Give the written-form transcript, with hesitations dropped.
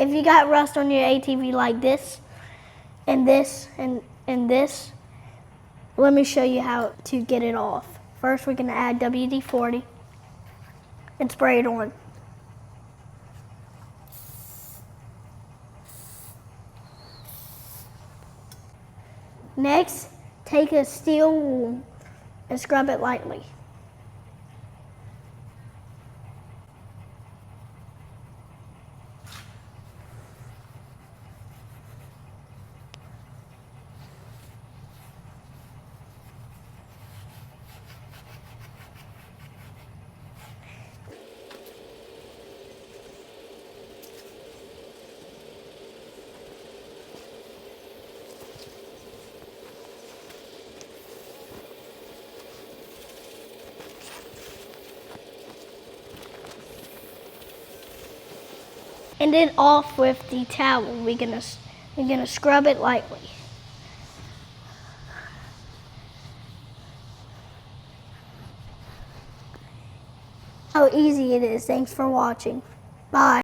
if you got rust on your ATV like this, and this, and this, let me show you how to get it off. First, we're gonna add WD-40 and spray it on. Next, take a steel wool and scrub it lightly. And then off with the towel. We're gonna scrub it lightly. How easy it is. Thanks for watching. Bye.